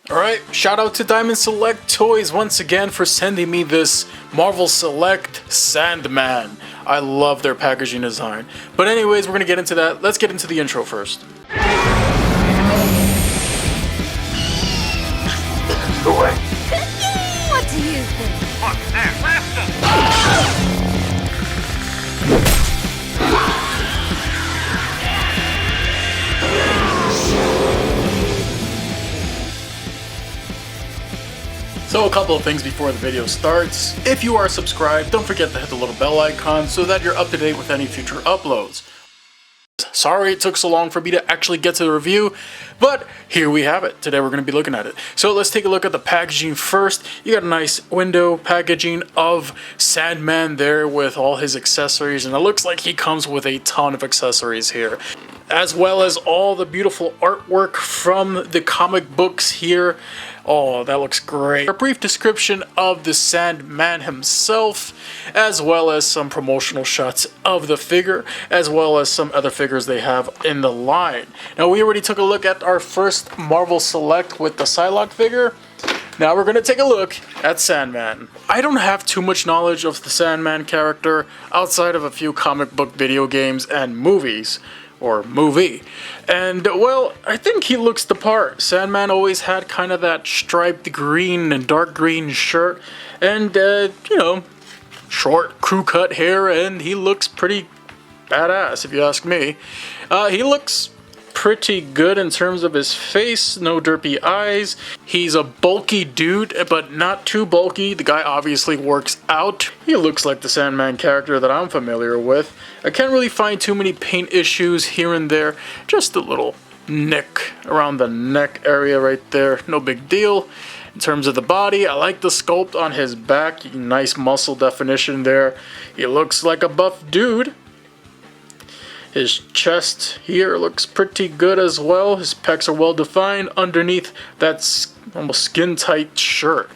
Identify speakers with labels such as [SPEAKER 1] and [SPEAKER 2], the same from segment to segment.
[SPEAKER 1] Alright, shout out to Diamond Select Toys once again for sending me this Marvel Select Sandman. I love their packaging design. But anyways, we're going to get into that. Let's get into the intro first.
[SPEAKER 2] What do you think?
[SPEAKER 3] Look, there, blast him!
[SPEAKER 1] So a couple of things before the video starts. If you are subscribed, don't forget to hit the little bell icon so that you're up to date with any future uploads. Sorry it took so long for me to actually get to the review, but here we have it. Today we're going to be looking at it. So let's take a look at the packaging first. You got a nice window packaging of Sandman there with all his accessories, and it looks like he comes with a ton of accessories here, as well as all the beautiful artwork from the comic books here. Oh, that looks great. A brief description of the Sandman himself, as well as some promotional shots of the figure, as well as some other figures they have in the line. Now, we already took a look at our first Marvel Select with the Psylocke figure. Now we're going to take a look at Sandman. I don't have too much knowledge of the Sandman character outside of a few comic book video games and movies. Or movie. And, well, I think he looks the part. Sandman always had kind of that striped green and dark green shirt. And, you know, short crew cut hair, and he looks pretty badass, if you ask me. He looks pretty good in terms of his face, no derpy eyes. He's a bulky dude, but not too bulky. The guy obviously works out. He looks like the Sandman character that I'm familiar with. I can't really find too many paint issues here and there. Just a little nick around the neck area right there. No big deal. In terms of the body, I like the sculpt on his back. Nice muscle definition there. He looks like a buff dude. His chest here looks pretty good as well. His pecs are well defined underneath that almost skin tight shirt.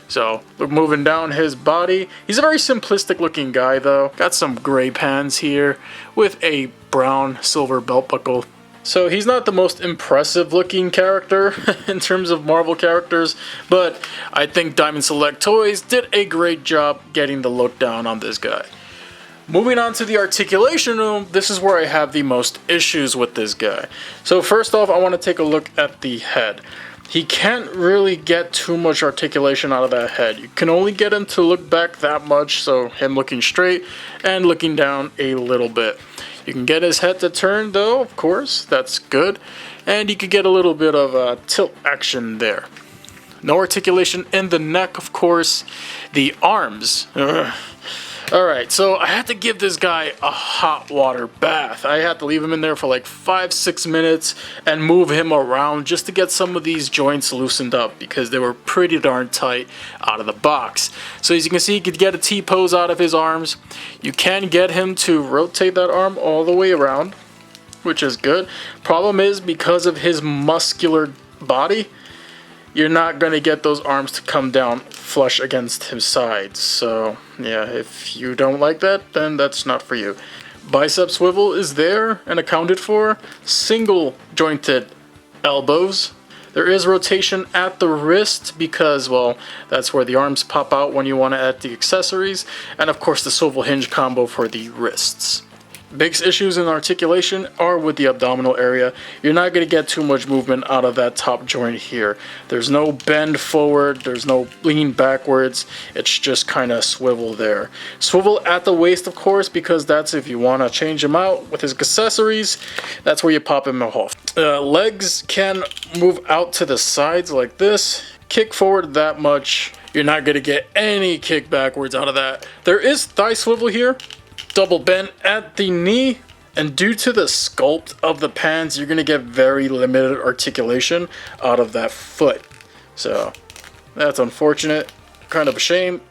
[SPEAKER 1] So, we're moving down his body. He's a very simplistic looking guy though. Got some gray pants here with a brown silver belt buckle. So he's not the most impressive looking character in terms of Marvel characters, but I think Diamond Select Toys did a great job getting the look down on this guy. Moving on to the articulation room, this is where I have the most issues with this guy. So first off, I want to take a look at the head. He can't really get too much articulation out of that head. You can only get him to look back that much, so him looking straight and looking down a little bit. You can get his head to turn though, of course, that's good. And you could get a little bit of tilt action there. No articulation in the neck, of course. The arms. Alright, so I had to give this guy a hot water bath. I had to leave him in there for like 5-6 minutes and move him around just to get some of these joints loosened up because they were pretty darn tight out of the box. So as you can see, you could get a T-pose out of his arms. You can get him to rotate that arm all the way around, which is good. Problem is, because of his muscular body, you're not going to get those arms to come down flush against his sides. So, yeah, if you don't like that, then that's not for you. Bicep swivel is there and accounted for. Single jointed elbows. There is rotation at the wrist because, well, that's where the arms pop out when you want to add the accessories. And, of course, the swivel hinge combo for the wrists. Biggest issues in articulation are with the abdominal area. You're not going to get too much movement out of that top joint here. There's no bend forward, there's no lean backwards, it's just kind of swivel there. Swivel at the waist, of course, because that's if you want to change him out with his accessories, that's where you pop him off. Legs can move out to the sides like this. Kick forward that much. You're not going to get any kick backwards out of that. There is thigh swivel here. Double bend at the knee, and due to the sculpt of the pants, you're going to get very limited articulation out of that foot. So that's unfortunate, kind of a shame.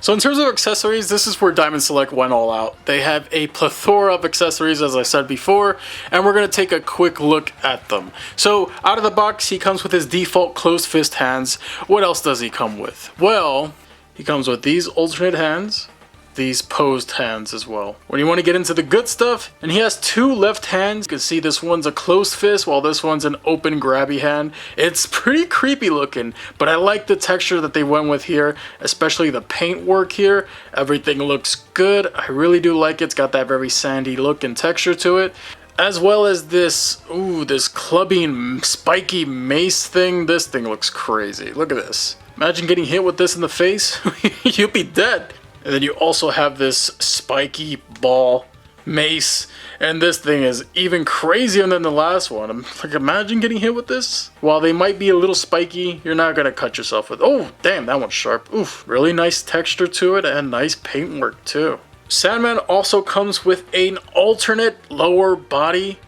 [SPEAKER 1] So in terms of accessories, this is where Diamond Select went all out. They have a plethora of accessories, as I said before, and we're going to take a quick look at them. So out of the box, he comes with his default closed fist hands. What else does he come with? Well, he comes with these alternate hands. these posed hands as well. When you want to get into the good stuff, and he has two left hands. You can see this one's a closed fist while this one's an open grabby hand. It's pretty creepy looking, but I like the texture that they went with here, especially the paint work here. Everything looks good. I really do like it. It's got that very sandy look and texture to it. As well as this, this clubbing, spiky mace thing. This thing looks crazy. Look at this. Imagine getting hit with this in the face. You'd be dead. And then you also have this spiky ball mace. And this thing is even crazier than the last one. I'm like, imagine getting hit with this. While they might be a little spiky, you're not going to cut yourself with. Oh, damn, that one's sharp. Oof, really nice texture to it and nice paintwork too. Sandman also comes with an alternate lower body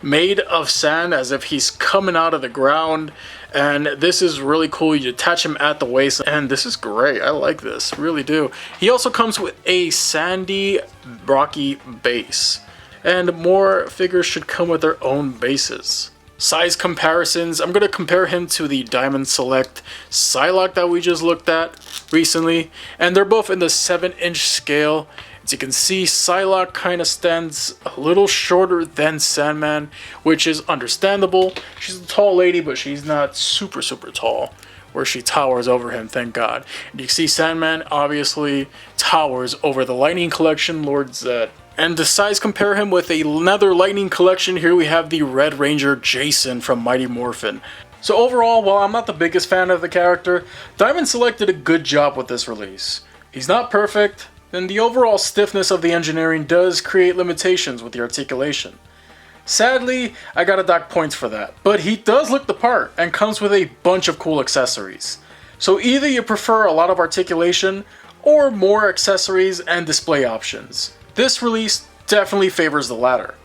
[SPEAKER 1] made of sand as if he's coming out of the ground, and this is really cool. You attach him at the waist, and this is great. I like this, really do. He also comes with a sandy, rocky base, and more figures should come with their own bases. Size comparisons, I'm going to compare him to the Diamond Select Psylocke that we just looked at recently, and they're both in the 7-inch scale. As you can see, Psylocke kind of stands a little shorter than Sandman, which is understandable. She's a tall lady, but she's not super tall, where she towers over him, thank God. And you can see Sandman obviously towers over the Lightning Collection, Lord Zed. And to size compare him with another Lightning Collection, here we have the Red Ranger Jason from Mighty Morphin. So overall, while I'm not the biggest fan of the character, Diamond Select did a good job with this release. He's not perfect, and the overall stiffness of the engineering does create limitations with the articulation. Sadly, I gotta dock points for that, but he does look the part and comes with a bunch of cool accessories. So either you prefer a lot of articulation or more accessories and display options. This release definitely favors the latter.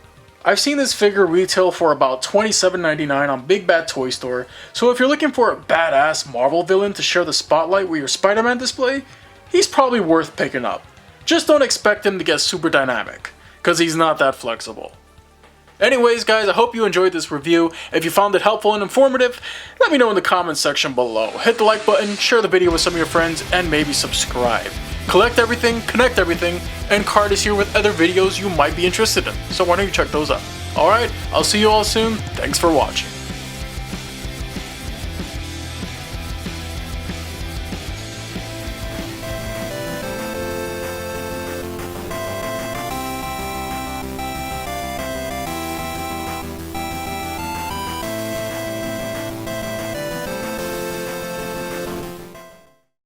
[SPEAKER 1] I've seen this figure retail for about $27.99 on Big Bad Toy Store, so if you're looking for a badass Marvel villain to share the spotlight with your Spider-Man display, he's probably worth picking up. Just don't expect him to get super dynamic, because he's not that flexible. Anyways guys, I hope you enjoyed this review. If you found it helpful and informative, let me know in the comments section below. Hit the like button, share the video with some of your friends, and maybe subscribe. Collect everything, connect everything, and Card is here with other videos you might be interested in, so why don't you check those out. Alright, I'll see you all soon. Thanks for watching.